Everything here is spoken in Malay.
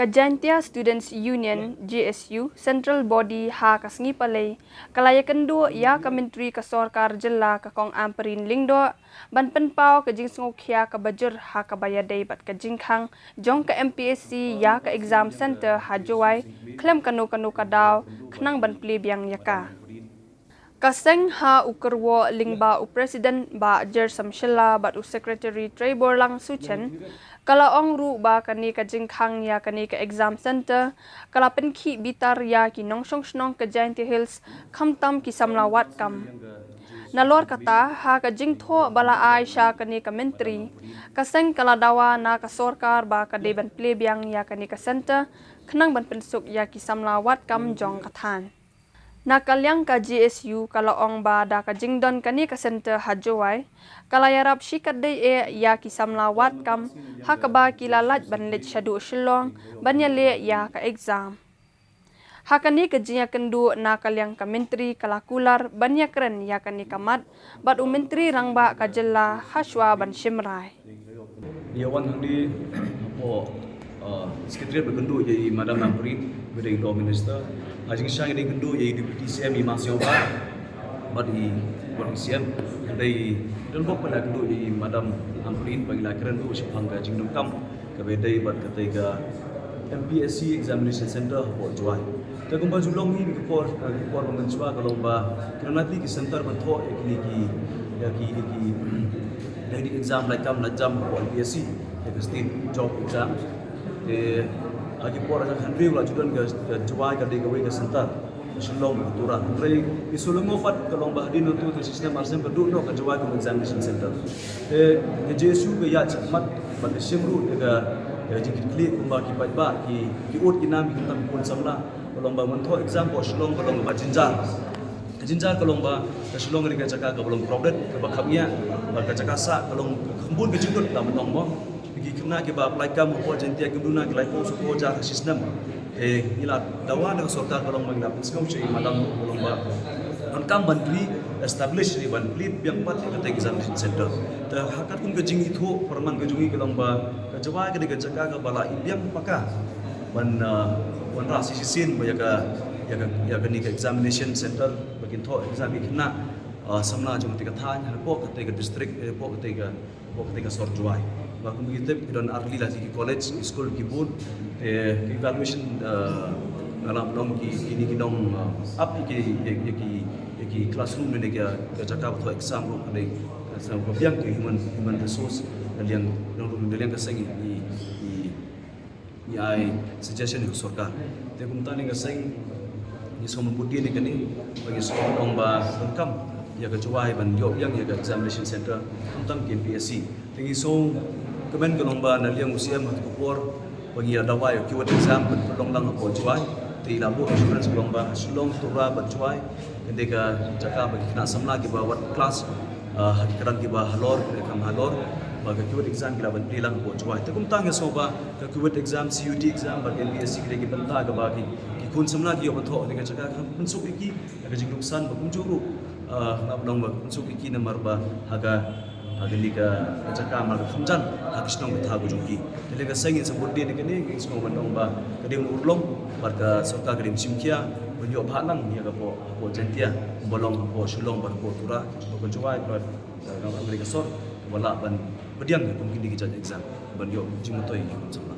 Kajantia Students Union GSU Central Body ha kasngi palay kalayakan ya ka menteri ka Sorkar Jilla ka kong amperin lingdo ban penpau ka jing sngokya ka bajur ha ka bayaday bat ka jingkhang jong ka MPSC ya ka exam center ha jowai klem kanu ka daw khnang ban plebyang yaka Kaseng ha ukerwo lingba u president ba Jer Samshila bat u secretary Trebor lang Suchen kala ong ru ba kani ka jingkhang ya kani ka exam center kala penki bitar ya ki nongsong snong ka Giant Hills khamtam ki samlawat kam nalor kata ha ka jingtho bala Aisha kani ka menteri kaseng kala dawa na ka Sorkar ba ka deban plebyang ya kani ka center khnang ban pensuk ya ki samlawat kam jong kathan Nakalyang ka GSU kalaong ba da ka jingdon kani ka center hajowai kalayarap shikat day ya ki samlawat kam hakaba kilalat banlit syadu shilong banyale ya ka exam hakani ka jinya kendu nakalyang ka menteri kalakular banyakren ya kani kamat bat u menteri rangba ka jella haswa ban shimrai yawan handi po Sekretariat berkendu jadi Madam Amperin Bidang Law Minister Ajing Syang yang kendu jadi Deputy CM Imam Sioba Badi Badi CM Dari dan bok pada kendu jadi Madam Amperin Bagi lakiran tu Syapang ke Ajing Nungkam Kebedai Bad Ketiga MPSC Examination Center Bok Juai Terkumpul julong ni Kepor Mengencua Kalau bah Kerana nanti ke center Bentuk Yang di exam Laikam Najam Bok MPSC Yang state job exam ke agi por aja handri ulah judan ke jawai ke degawe ke sentar sulong aturan rei isulung ofat kalong bahdin untuk sistem arsem keduk no ke jawai ke examination center ke JSU ke ya cemat bagi simru dega jikit klik kumba ki ba ki ut ki nam ki tam pun samla kalong ba mentho exam po sulong kalong ba jinjar kalong ba ke sulong ni ke caka ke kalong problem ke ba khamia ba ke caka sa kalong khambun ke jindut la menong mo kena ke ba apply kam ko jentia ke duna ke laiko so ko ja sistem ila dawa na Sorkar kalong magna skam sei madam kalong ba on kam bantri establish ni bantri biang pat ke examination center ta hakat kum ke jingi tho perman ke jungi kalong ba ke jawa ke de jaka ke bala biang paka ban ra sisin ba ya ke ni ke examination center bakin tho exam kena samna jong tika than po ke district po ke Sorjuai Bakum begitu dan arli lah di college, school kibun, evaluation alam dong kini kidong up ki classroom ni dia cakap atau exam room ada sama biang ke human resource dan yang keseng ni ai suggestion ke Sorkar. Tapi kumtan yang keseng ni semua budi ni kini bagi sekolah dong ba lengkap ya kecuali ban job yang ya examination center kumtan KPSC. Tinggi so kemen kelomba naliang usia matkupor bagi adawai kiwat exam bertolong lang ako juai ti labu insurance kelomba sulong tura berjuai ketika jaka bagi kena samla ki bawat kelas hakikaran ki ba halor kam halor bagi kiwat exam kila ban lang ako juai takum tang soba ka kiwat exam CUT exam bagi MPSC ki benta ka bagi ki kun samla ki obtho dengan jaka pensuk iki ka jingluksan bakumjuru nabdong bakumsuk iki namar ba haga agli ka jaka mar khamjan hakisnong thagu juki tele ka sengin sabudi ni kini ngong bandong ba kadim urlong bar ka Sorkar kadim simkia bunyo phalang ya ka po jentia bolong po sulong bar po tura ko juai bar ka agli ka sor wala ban pediang ka mungkin di exam banyo jimutoi ni samla